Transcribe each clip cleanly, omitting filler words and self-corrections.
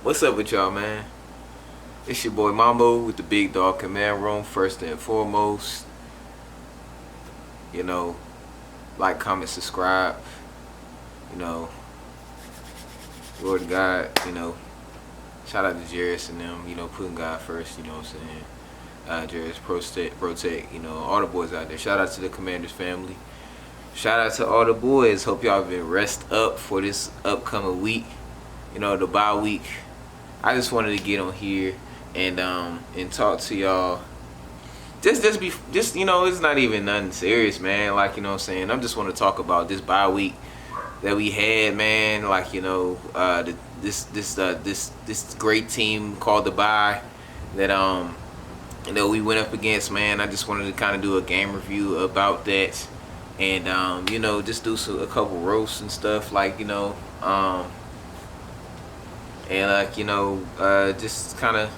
What's up with y'all, man? It's your boy Mambo with the Big Dog Command Room. First and foremost, you know, like, comment, subscribe. You know, Lord of God, shout out to Jairus and them, putting God first, you know what I'm saying? Jairus, protect, all the boys out there. Shout out to the Commanders family. Shout out to all the boys. Hope y'all been rest up for this upcoming week. The bye week. I just wanted to get on here and talk to y'all. Just it's not even nothing serious, man. Like, you know what I'm saying? I just want to talk about this bye week that we had, man. Like, this great team called the Bye that we went up against, man. I just wanted to kind of do a game review about that, and just do a couple roasts and stuff, like, just kind of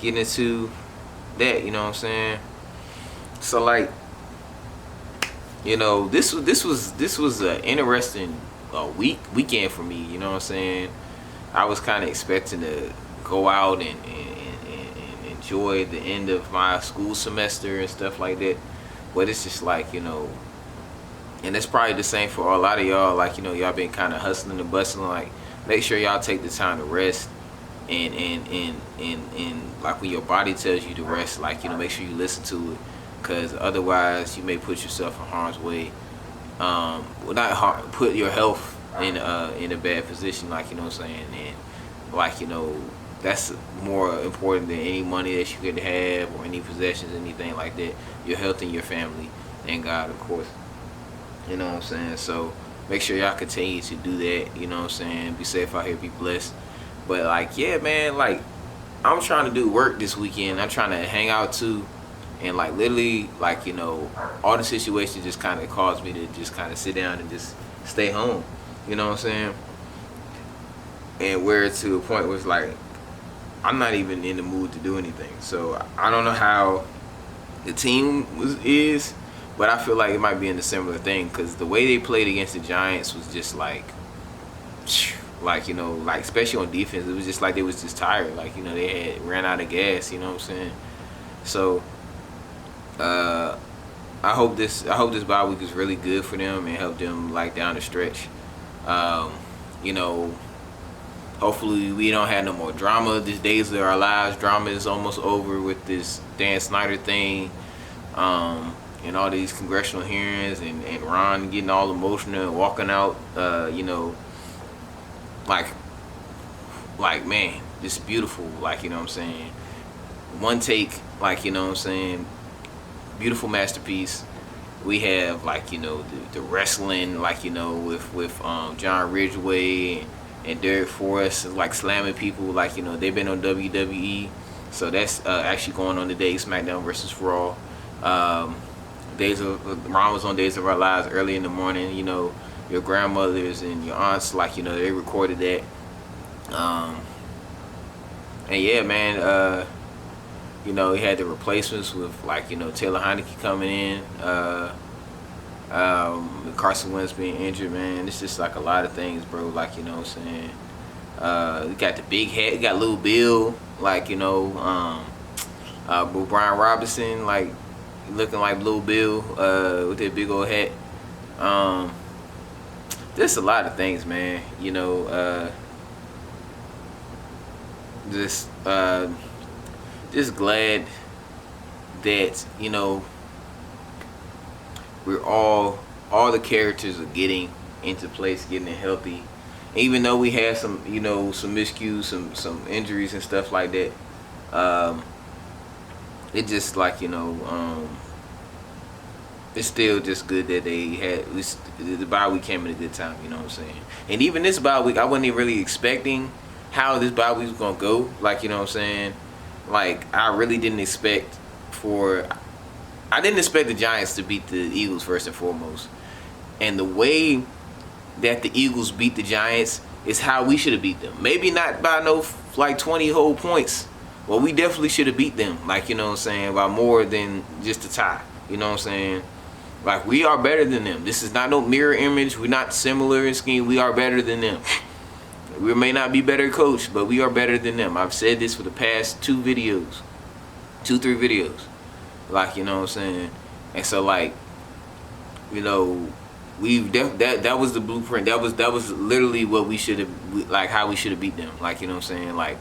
get into that, you know what I'm saying? So, like, this was an interesting weekend for me, you know what I'm saying? I was kind of expecting to go out and enjoy the end of my school semester and stuff like that, but it's just like, and it's probably the same for a lot of y'all, like, y'all been kind of hustling and bustling. Like, make sure y'all take the time to rest, and like, when your body tells you to rest, like, make sure you listen to it, because otherwise you may put yourself in harm's way. Put your health in a bad position, like, you know what I'm saying? And, like, that's more important than any money that you could have or any possessions, anything like that. Your health and your family and God, of course. You know what I'm saying? So make sure y'all continue to do that, you know what I'm saying? Be safe out here, be blessed. But, like, yeah, man, like, I'm trying to do work this weekend. I'm trying to hang out too. And, like, literally, like, all the situations just kind of caused me to just kind of sit down and just stay home. You know what I'm saying? And where to a point where it's like, I'm not even in the mood to do anything. So I don't know how the team is, but I feel like it might be in a similar thing, because the way they played against the Giants was just like, especially on defense, it was just like they was just tired. Like, they had ran out of gas. You know what I'm saying? So I hope this bye week is really good for them and help them, like, down the stretch. Hopefully we don't have no more drama. These days of our lives, drama is almost over with this Dan Snyder thing, and all these congressional hearings, and Ron getting all emotional and walking out, like, man, just beautiful, like, you know what I'm saying? One take, like, you know what I'm saying? Beautiful masterpiece. We have, like, the wrestling, like, with John Ridgway and Derek Forrest, like, slamming people, like, they've been on WWE, so that's actually going on today, SmackDown versus Raw. Ron was on Days of Our Lives early in the morning. Your grandmothers and your aunts, like, they recorded that. And yeah, man, he had the replacements with, like, Taylor Heineke coming in, Carson Wentz being injured, man. It's just like a lot of things, bro. Like, you know what I'm saying? We got the big hat. We got Lil Bill, like, Brian Robinson, like, looking like Lil Bill with that big old hat. Just a lot of things, man. Just glad that, we're all the characters are getting into place, getting it healthy. Even though we had some, some miscues, some injuries and stuff like that, it just, like, it's still just good that they had, the bye week came at a good time, you know what I'm saying? And even this bye week, I wasn't even really expecting how this bye week was gonna go, like, you know what I'm saying? Like, I really didn't expect I didn't expect the Giants to beat the Eagles, first and foremost. And the way that the Eagles beat the Giants is how we should have beat them. Maybe not by no, like, 20 whole points. Well, we definitely should have beat them, like, you know what I'm saying, by more than just a tie. You know what I'm saying? Like, we are better than them. This is not no mirror image. We're not similar in scheme. We are better than them. We may not be better coached, but we are better than them. I've said this for the past 3 videos. Like, you know what I'm saying? And so, like, you know, that was the blueprint. That was literally what we should have, like, how we should have beat them. Like, you know what I'm saying? Like,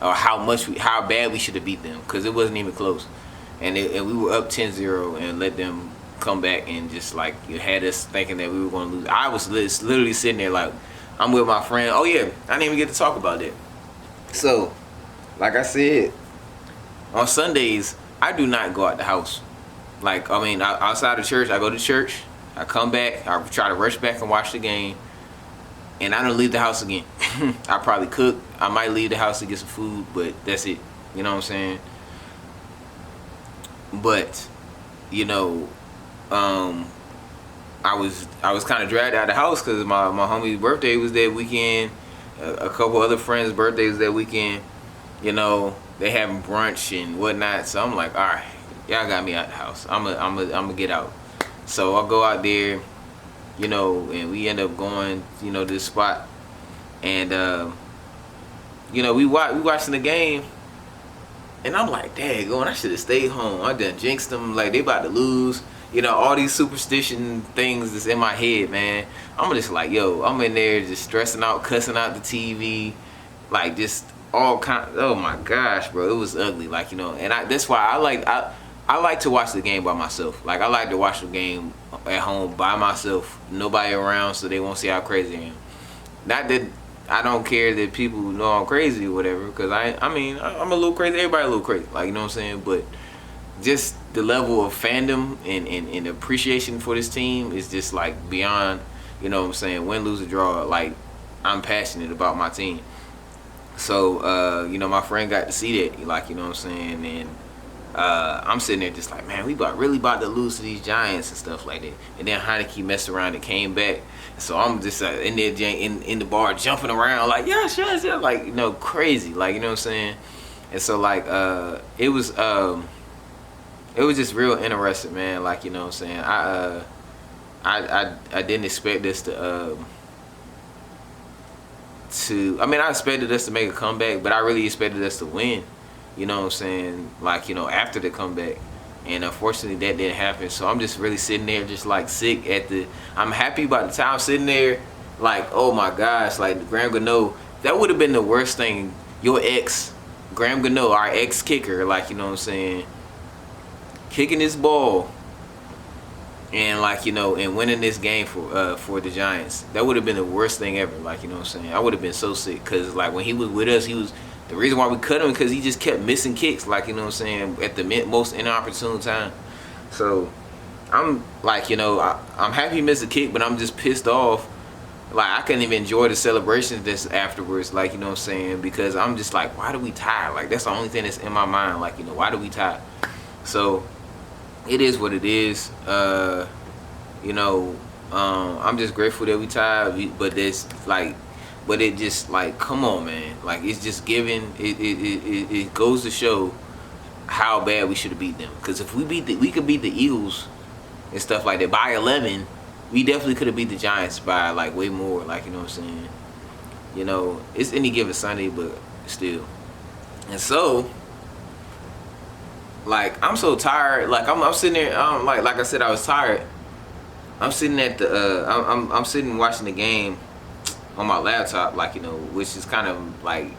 or how bad we should have beat them, because it wasn't even close. And we were up 10-0 and let them come back and just, like, you had us thinking that we were going to lose. I was literally sitting there like, I'm with my friend. Oh yeah, I didn't even get to talk about that. So, like I said, on Sundays, I do not go out the house. Like, I mean, outside of church, I go to church, I come back, I try to rush back and watch the game, and I don't leave the house again. I probably cook. I might leave the house to get some food, but that's it. You know what I'm saying? But, you know, I was kind of dragged out of the house because my homie's birthday was that weekend. A couple other friends' birthdays that weekend. You know, they having brunch and whatnot. So I'm like, all right, y'all got me out the house. I'm gonna get out. So I'll go out there, you know, and we end up going, you know, to this spot, and you know, we watching the game, and I'm like, dang, I should have stayed home. I done jinxed them, like they about to lose. You know, all these superstition things that's in my head, man. I'm just like, yo, I'm in there just stressing out, cussing out the TV, like just all kind. Oh my gosh, bro, it was ugly. Like, you know, and that's why I like to watch the game by myself. Like, I like to watch the game at home by myself, nobody around, so they won't see how crazy I am. Not that I don't care that people know I'm crazy or whatever, because I mean, I'm a little crazy. Everybody a little crazy, like, you know what I'm saying? But just the level of fandom and appreciation for this team is just like beyond, you know what I'm saying, win, lose, or draw. Like, I'm passionate about my team. So, you know, my friend got to see that, like, you know what I'm saying, and I'm sitting there just like, man, we really about to lose to these Giants and stuff like that. And then Heineke messed around and came back. So I'm just in there in the bar jumping around like, yeah, sure, like, you know, crazy, like, you know what I'm saying. And so, like, it was just real interesting, man. Like, you know what I'm saying. I didn't expect this to I mean, I expected us to make a comeback, but I really expected us to win. You know what I'm saying? Like, you know, after the comeback. And unfortunately that didn't happen. So I'm just really sitting there just like sick I'm happy about the time sitting there, like, oh my gosh, like Graham Gano, that would have been the worst thing. Your ex, Graham Gano, our ex kicker, like, you know what I'm saying, kicking this ball and, like, you know, and winning this game for the Giants. That would have been the worst thing ever, like, you know what I'm saying. I would have been so sick, because, like, when he was with us, the reason why we cut him because he just kept missing kicks, like, you know what I'm saying, at the most inopportune time. So I'm like, you know, I'm happy he missed a kick, but I'm just pissed off. Like, I couldn't even enjoy the celebrations this afterwards, like, you know what I'm saying, because I'm just like, why do we tie? Like, that's the only thing that's in my mind, like, you know, why do we tie? So it is what it is. You know, I'm just grateful that we tied, but it's like, but it just, like, come on, man. Like, it's just giving. It goes to show how bad we should have beat them. Because if we could beat the Eagles and stuff like that by 11, we definitely could have beat the Giants by, like, way more. Like, you know what I'm saying. You know, it's any given Sunday, but still. And so, like, I'm so tired. Like, I'm sitting there. Like I said, I was tired. I'm sitting at the. I'm sitting watching the game on my laptop, like, you know, which is kind of like,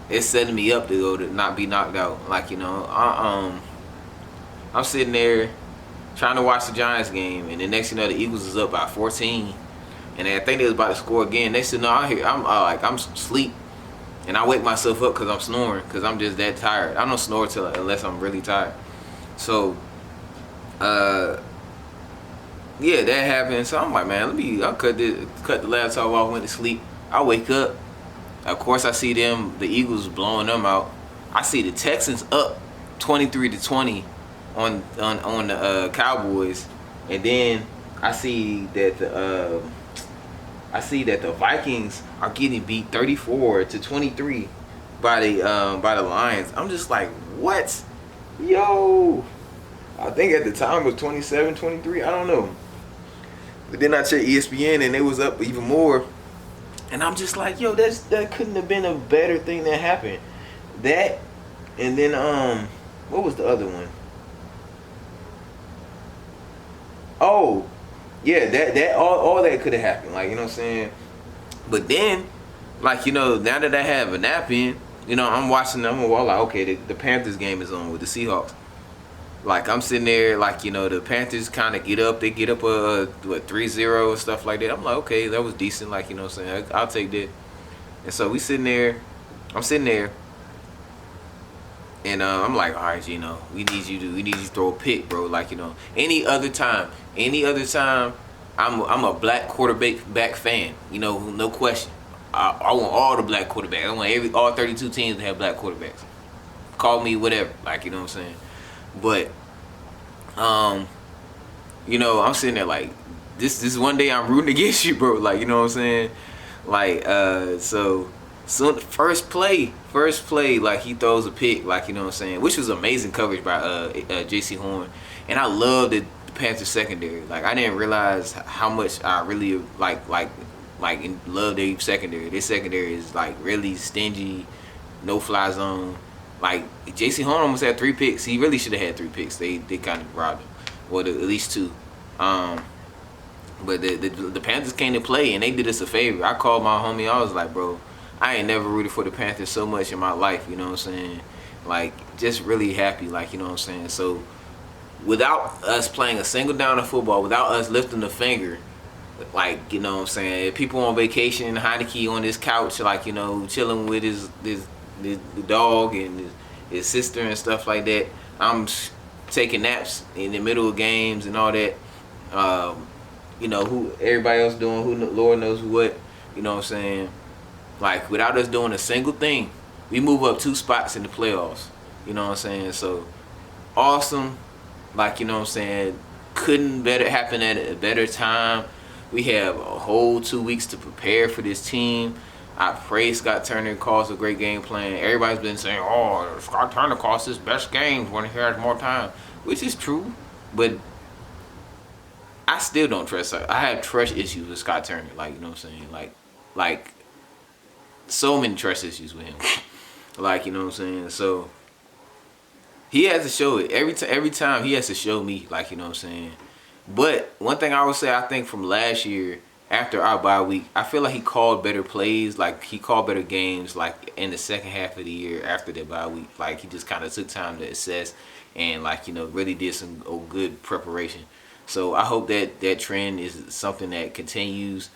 it's setting me up to go to not be knocked out, like, you know. I'm sitting there trying to watch the Giants game, and the next thing you know, the Eagles is up by 14, and I think they was about to score again. Next thing you know, I'm asleep, and I wake myself up because I'm snoring, because I'm just that tired. I don't snore unless I'm really tired. So yeah, that happened. So I'm like, man, I'll cut the laptop off, went to sleep. I wake up. Of course, I see the Eagles blowing them out. I see the Texans up 23-20 on the Cowboys, and then I see that the Vikings are getting beat 34-23 by the Lions. I'm just like, what? Yo, I think at the time it was 27-23. I don't know. But then I checked ESPN and they was up even more. And I'm just like, yo, that couldn't have been a better thing that happened. That, and then what was the other one? Oh, yeah, that all that could have happened. Like, you know what I'm saying? But then, like, you know, now that I have a nap in, you know, I'm watching them. I'm like, okay, the Panthers game is on with the Seahawks. Like, I'm sitting there, like, you know, the Panthers kind of get up. They get up, what, 3-0 and stuff like that. I'm like, okay, that was decent. Like, you know what I'm saying? I'll take that. And so we sitting there. I'm sitting there. And I'm like, all right, Gino, we need you to throw a pick, bro. Like, you know, any other time, I'm a black quarterback fan. You know, no question. I want all the black quarterbacks. I want all 32 teams to have black quarterbacks. Call me whatever, like, you know what I'm saying. But, you know, I'm sitting there like, this one day I'm rooting against you, bro. Like, you know what I'm saying. Like, so first play, like, he throws a pick, like, you know what I'm saying, which was amazing coverage by J.C. Horn, and I love the Panthers secondary. Like, I didn't realize how much I really like love their secondary. Their secondary is like really stingy, no fly zone. Like, J.C. Horn almost had 3 picks. He really should have had 3 picks. They kind of robbed him, or at least 2. But the Panthers came to play and they did us a favor. I called my homie. I was like, bro, I ain't never rooted for the Panthers so much in my life, you know what I'm saying? Like, just really happy, like, you know what I'm saying? So, without us playing a single down of football, without us lifting a finger, like, you know what I'm saying? People on vacation, Heineke on his couch, like, you know, chilling with his dog and his sister and stuff like that. I'm taking naps in the middle of games and all that. You know, who everybody else doing, who Lord knows what, you know what I'm saying? Like, without us doing a single thing, we move up 2 spots in the playoffs. You know what I'm saying? So, awesome. Like, you know what I'm saying? Couldn't happen at a better time. We have a whole 2 weeks to prepare for this team. I pray Scott Turner calls a great game plan. Everybody's been saying, oh, Scott Turner calls his best games when he has more time, which is true. But I still don't trust her. I have trust issues with Scott Turner. Like, you know what I'm saying? Like so many trust issues with him. Like, you know what I'm saying? So he has to show it. Every time he has to show me, like, you know what I'm saying? But one thing I would say, I think from last year, after our bye week, I feel like he called better plays. Like, he called better games, like, in the second half of the year after the bye week. Like, he just kind of took time to assess and, like, you know, really did some good preparation. So I hope that trend is something that continues,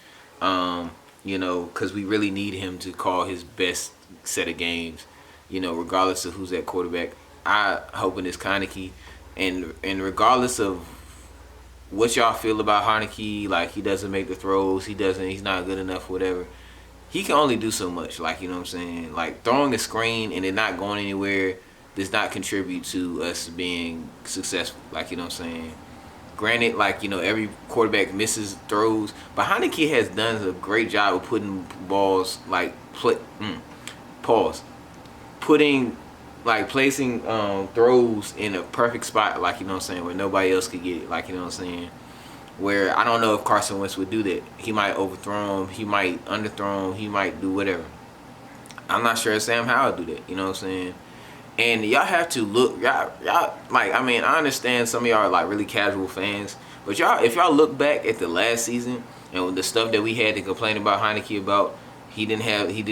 you know, because we really need him to call his best set of games, you know, regardless of who's at quarterback. I hoping it's Heineke, and regardless of what y'all feel about Heineke, like, he doesn't make the throws, he's not good enough, whatever. He can only do so much, like, you know what I'm saying? Like, throwing a screen and it not going anywhere does not contribute to us being successful, like, you know what I'm saying? Granted, like, you know, every quarterback misses throws, but Heineke has done a great job of putting balls, like, placing throws in a perfect spot, like, you know what I'm saying, where nobody else could get it, like, you know what I'm saying, where I don't know if Carson Wentz would do that. He might overthrow him, he might underthrow him, he might do whatever. I'm not sure if Sam Howell would do that, you know what I'm saying. And y'all have to look, y'all, like, I mean, I understand some of y'all are, like, really casual fans, but y'all, if y'all look back at the last season and the stuff that we had to complain about Heineke about, he didn't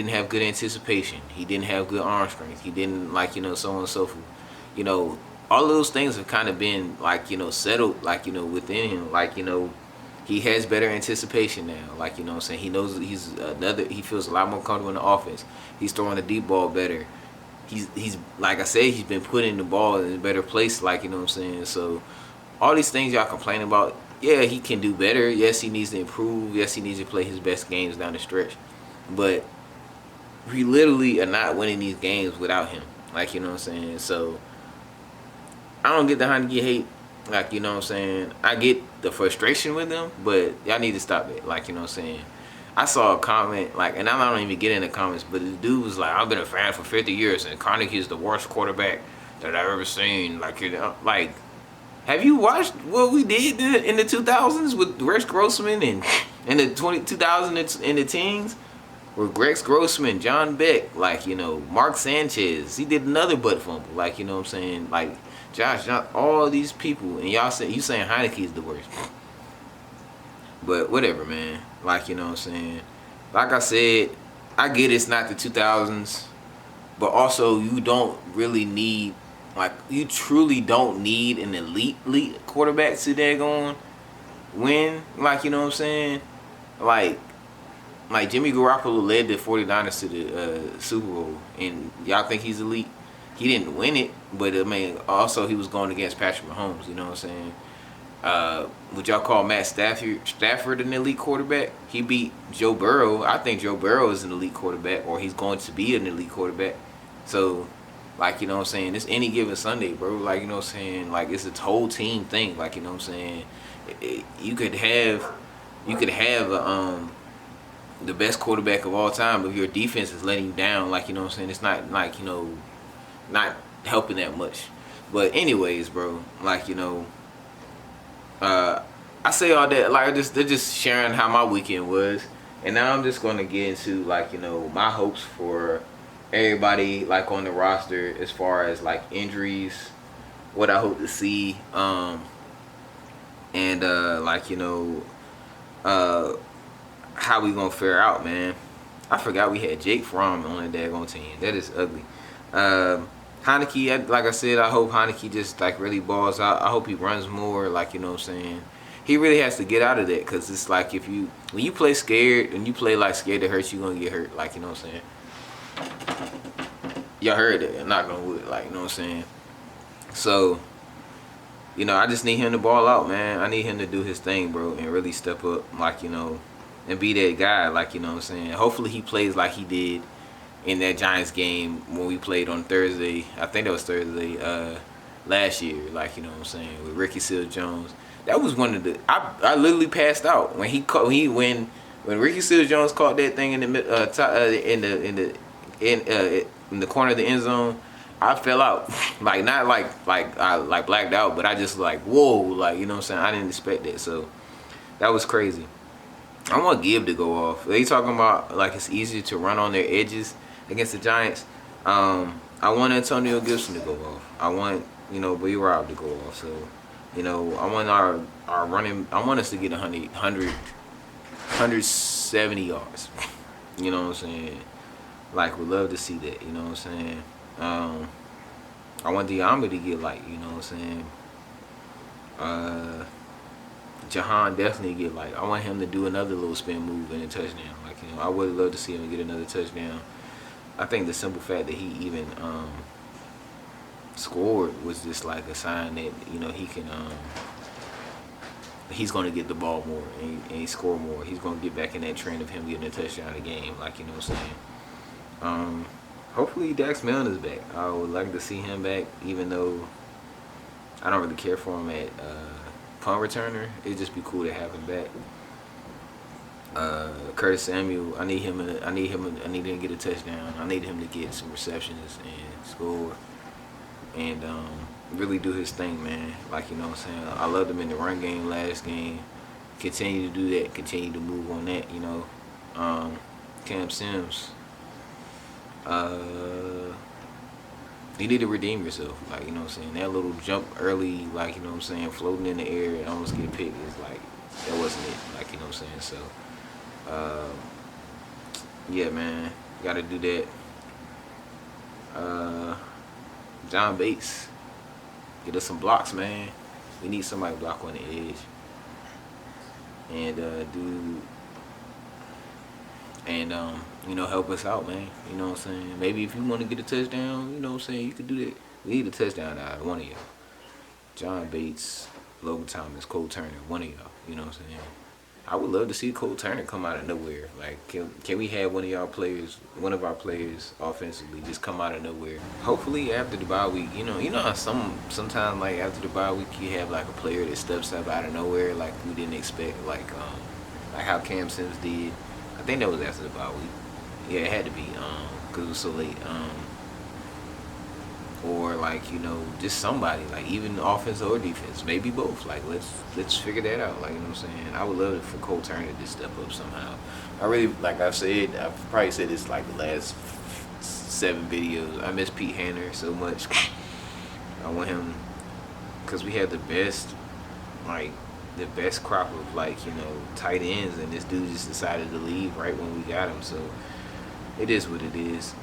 have good anticipation, he didn't have good arm strength, he didn't, like, you know, so on and so forth. You know, all of those things have kind of been, like, you know, settled, like, you know, within him. Like, you know, he has better anticipation now. Like, you know what I'm saying, he knows that he feels a lot more comfortable in the offense. He's throwing the deep ball better. He's like I said, he's been putting the ball in a better place, like, you know what I'm saying. So all these things y'all complain about, yeah, he can do better. Yes, he needs to improve. Yes, he needs to play his best games down the stretch. But we literally are not winning these games without him, like, you know what I'm saying. So I don't get the Heineke hate, like, you know what I'm saying. I get the frustration with him, but y'all need to stop it, like, you know what I'm saying. I saw a comment, like, and I don't even get in the comments, but the dude was like, I've been a fan for 50 years, and Heineke is the worst quarterback that I've ever seen. Like, you know, like, have you watched what we did in the 2000s with Rex Grossman and in the 2000s in the teens? With Rex Grossman, John Beck, like, Mark Sanchez, he did another butt fumble. Like, you know what I'm saying? Like, Josh, all these people, and y'all say, you saying Heineke is the worst. But whatever, man. Like, you know what I'm saying? Like I said, I get it's not the 2000s, but also you don't really need, like, you truly don't need an elite quarterback to daggone win. Like, you know what I'm saying? Like Jimmy Garoppolo led the 49ers to the Super Bowl, and y'all think he's elite? He didn't win it, but I mean, also he was going against Patrick Mahomes. You know what I'm saying? Would y'all call Matt Stafford an elite quarterback? He beat Joe Burrow. I think Joe Burrow is an elite quarterback, or he's going to be an elite quarterback. So, like, you know what I'm saying? It's any given Sunday, bro. Like, you know what I'm saying? Like, it's a whole team thing. Like, you know what I'm saying? You could have the best quarterback of all time, but if your defense is letting you down, like, you know what I'm saying? It's not, like, not helping that much. But anyways, bro, like, I say all that, like, they're just sharing how my weekend was, and now I'm just gonna get into, like, my hopes for everybody, like, on the roster as far as, like, injuries, what I hope to see, and like, how we gonna fare out, man. I forgot we had Jake Fromm on the daggone team. That is ugly. Heineke, like I said, I hope Heineke just, like, really balls out. I hope he runs more, like, you know what I'm saying? He really has to get out of that, because it's like, when you play scared, and you play like scared to hurt, you're going to get hurt, like, you know what I'm saying? Y'all heard it. I'm not going to wood, like, you know what I'm saying? So, I just need him to ball out, man. I need him to do his thing, bro, and really step up, like, and be that guy, like, you know what I'm saying? Hopefully he plays like he did in that Giants game when we played on Thursday. I think that was Thursday last year, like, you know what I'm saying, with Ricky Seals-Jones. That was one of the I literally passed out when when Ricky Seals-Jones caught that thing in the in the corner of the end zone. I fell out. Like, not like I blacked out, but I just, like, whoa, like, you know what I'm saying? I didn't expect that. So that was crazy. I want Gibb to go off. They talking about, like, it's easier to run on their edges against the Giants. I want Antonio Gibson to go off. I want, B-Rob to go off. So, I want our running. I want us to get 170 yards. You know what I'm saying? Like, we'd love to see that. You know what I'm saying? I want Diamond to get, like, you know what I'm saying? Jahan definitely get, like, I want him to do another little spin move and a touchdown. Like, I would love to see him get another touchdown. I think the simple fact that he even scored was just, like, a sign that, he can he's going to get the ball more and he score more. He's going to get back in that trend of him getting a touchdown a game, like, you know what I'm saying? Hopefully Dax Milne is back. I would like to see him back, even though I don't really care for him at punt returner. It'd just be cool to have him back. Curtis Samuel, I need him to get a touchdown. I need him to get some receptions and score and really do his thing, man. Like, you know what I'm saying? I loved him in the run game last game. Continue to do that. Continue to move on that, Cam Sims, you need to redeem yourself. Like, you know what I'm saying? That little jump early, like, you know what I'm saying, floating in the air and almost get picked is, like, that wasn't it. Like, you know what I'm saying? So, yeah, man, gotta do that. John Bates, get us some blocks, man. We need somebody to block on the edge. And help us out, man. You know what I'm saying? Maybe if you want to get a touchdown, you know what I'm saying, you could do that. We need a touchdown out of one of y'all. John Bates, Logan Thomas, Cole Turner, one of y'all. You know what I'm saying? I would love to see Cole Turner come out of nowhere. Like, can we have one of our players offensively just come out of nowhere? Hopefully after the bye week, how sometimes, like, after the bye week you have, like, a player that steps up out of nowhere, like we didn't expect, like how Cam Sims did. I think that was after the bye week. Yeah, it had to be, because it was so late. or like just somebody, like even offense or defense, maybe both. Like let's figure that out. Like what I'm saying, I would love it for Cole Turner to step up somehow. I really, like I've probably said this like the last 7 videos. I miss Pete Hanner so much. I want him because we had like the best crop of tight ends, and this dude just decided to leave right when we got him. So it is what it is.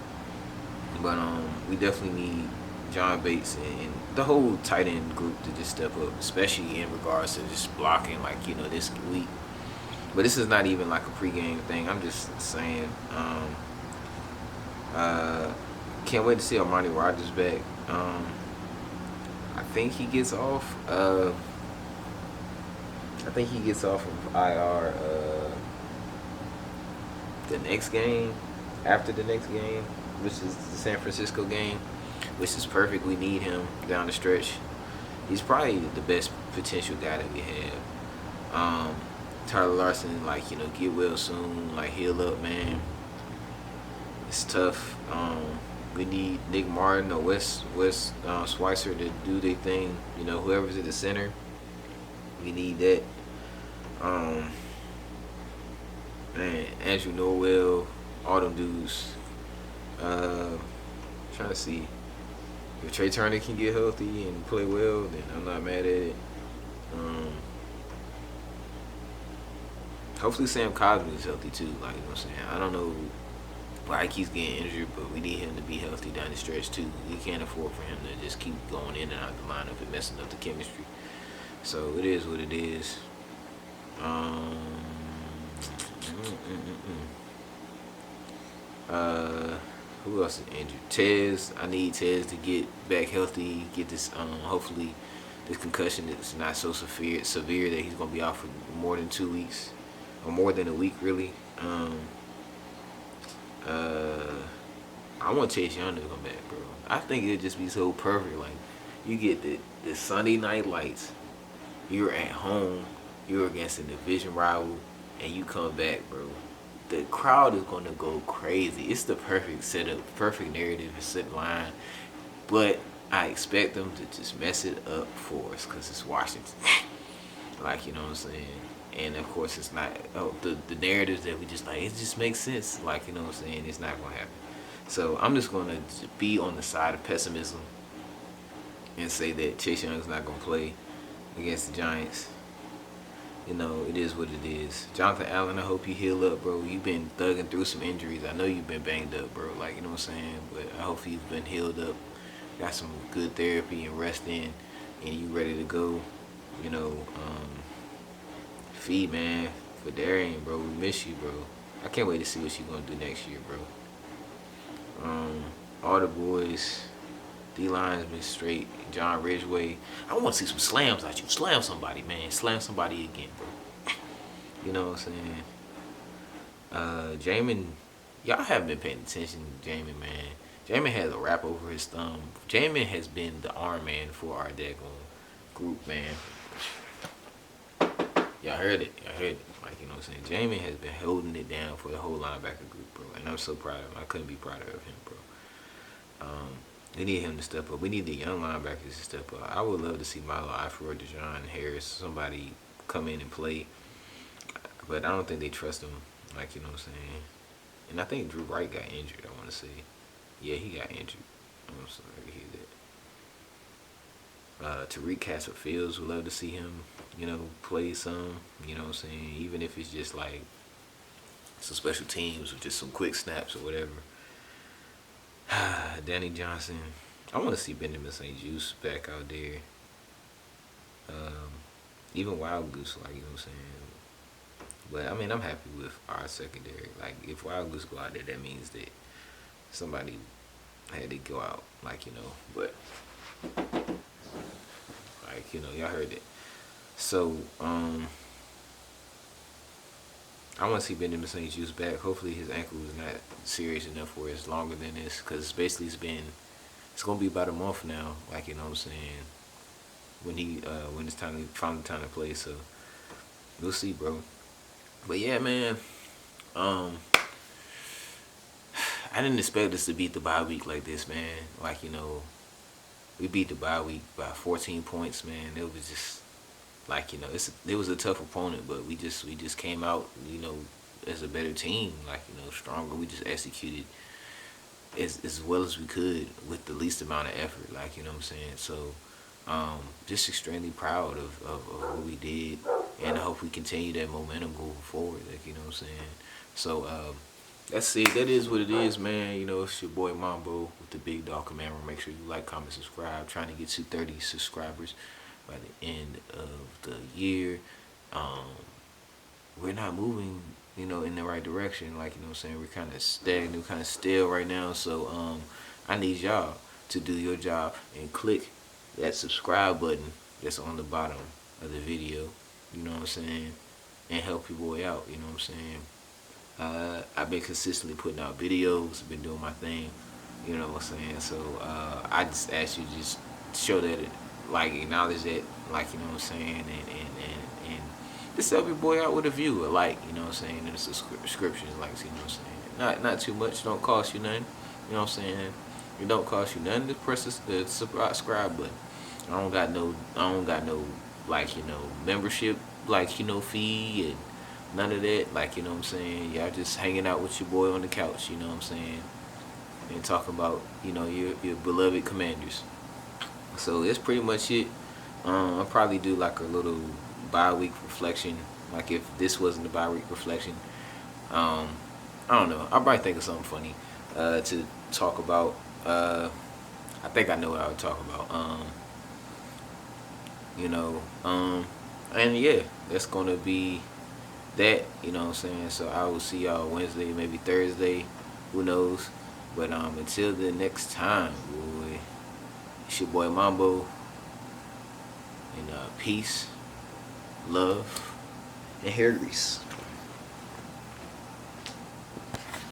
But we definitely need John Bates and the whole tight end group to just step up, especially in regards to just blocking, this week. But this is not even like a pregame thing. I'm just saying. Uh, can't wait to see Armani Rogers back. I think he gets off. I think he gets off of IR the next game, after the next game, which is the San Francisco game, which is perfect. We need him down the stretch. He's probably the best potential guy that we have. Tyler Larson, get well soon, heal up, man. It's tough. We need Nick Martin or Wes Schweitzer to do their thing. Whoever's at the center, we need that. Man, Andrew Norwell, all them dudes. Trying to see if Trey Turner can get healthy and play well, then I'm not mad at it. Hopefully Sam Cosmi is healthy too. Like, I'm saying, I don't know why he keeps getting injured, but we need him to be healthy down the stretch too. We can't afford for him to just keep going in and out the lineup and messing up the chemistry. So it is what it is. Who else is injured? Tez. I need Tez to get back healthy. Get this. Hopefully, this concussion is not so severe that he's gonna be out for more than 2 weeks, or more than a week, really. I want Chase Young to come back, bro. I think it'd just be so perfect. Like, you get the Sunday night lights. You're at home. You're against a division rival, and you come back, bro. The crowd is gonna go crazy. It's the perfect setup, perfect narrative, set line. But I expect them to just mess it up for us because it's Washington. You know what I'm saying? And of course, it's not the narratives that we just it just makes sense. You know what I'm saying? It's not gonna happen. So I'm just gonna be on the side of pessimism and say that Chase Young is not gonna play against the Giants. It is what it is. Jonathan Allen, I hope you heal up, bro. You've been thugging through some injuries. I know you've been banged up, bro. You know what I'm saying? But I hope you've been healed up, got some good therapy and rest in, and you ready to go. Feed, man, for Darian, bro. We miss you, bro. I can't wait to see what you're gonna do next year, bro. All the boys, D-line's been straight. John Ridgeway. I want to see some slams out you. Slam somebody, man. Slam somebody again, bro. You know what I'm saying? Jamin, y'all haven't been paying attention to Jamin, man. Jamin has a wrap over his thumb. Jamin has been the arm man for our daggone group, man. Y'all heard it. You know what I'm saying? Jamin has been holding it down for the whole linebacker group, bro. And I'm so proud of him. I couldn't be prouder of him, bro. We need him to step up. We need the young linebackers to step up. I would love to see Milo Eifert, Dejon Harris, somebody come in and play. But I don't think they trust him, you know what I'm saying? And I think Drew Wright got injured, I want to say. Yeah, he got injured. I'm sorry to hear that. Tariq Castle-Fields would love to see him, play some, you know what I'm saying? Even if it's just some special teams with just some quick snaps or whatever. Danny Johnson. I want to see Benjamin St. Juste back out there. Even Wild Goose, you know what I'm saying? But, I mean, I'm happy with our secondary. If Wild Goose go out there, that means that somebody had to go out, But, y'all heard it. So, I want to see Benjamin St. Juste back. Hopefully his ankle is not serious enough where it's longer than this. Because basically it's going to be about a month now. You know what I'm saying? When it's finally time to play. So, we'll see, bro. But yeah, man. I didn't expect us to beat the bye week like this, man. we beat the bye week by 14 points, man. It was just like, it was a tough opponent, but we just came out, as a better team, like, stronger. We just executed as well as we could with the least amount of effort, like, you know what I'm saying? So, just extremely proud of what we did, and I hope we continue that momentum going forward, like, you know what I'm saying? So, that's it. That is what it is, man. It's your boy Mambo with the Big Dog Command. Make sure you like, comment, subscribe. Trying to get to 30 subscribers by the end of the year. We're not moving, in the right direction. Like, what I'm saying? We're kind of stagnant, kind of stale right now. So, I need y'all to do your job and click that subscribe button that's on the bottom of the video. You know what I'm saying? And help your boy out. You know what I'm saying? I've been consistently putting out videos, been doing my thing, you know what I'm saying? So I just ask you to just show that, like, acknowledge that, like, you know what I'm saying, and just help your boy out with a view, a like, you know what I'm saying, and a subscription, like, you know what I'm saying? Not too much, don't cost you nothing, you know what I'm saying? It don't cost you nothing to press the subscribe button. I don't got no, like, membership, like, fee and none of that, like, you know what I'm saying? Y'all just hanging out with your boy on the couch, you know what I'm saying? And talking about, your beloved Commanders. So that's pretty much it. I'll probably do like a little bye-week reflection. Like, if this wasn't a bye-week reflection, I don't know. I'll probably think of something funny to talk about. I think I know what I would talk about. And yeah, that's gonna be that, you know what I'm saying? So I will see y'all Wednesday, maybe Thursday, who knows? But until the next time, boy, it's your boy Mambo, and peace, love, and hair grease.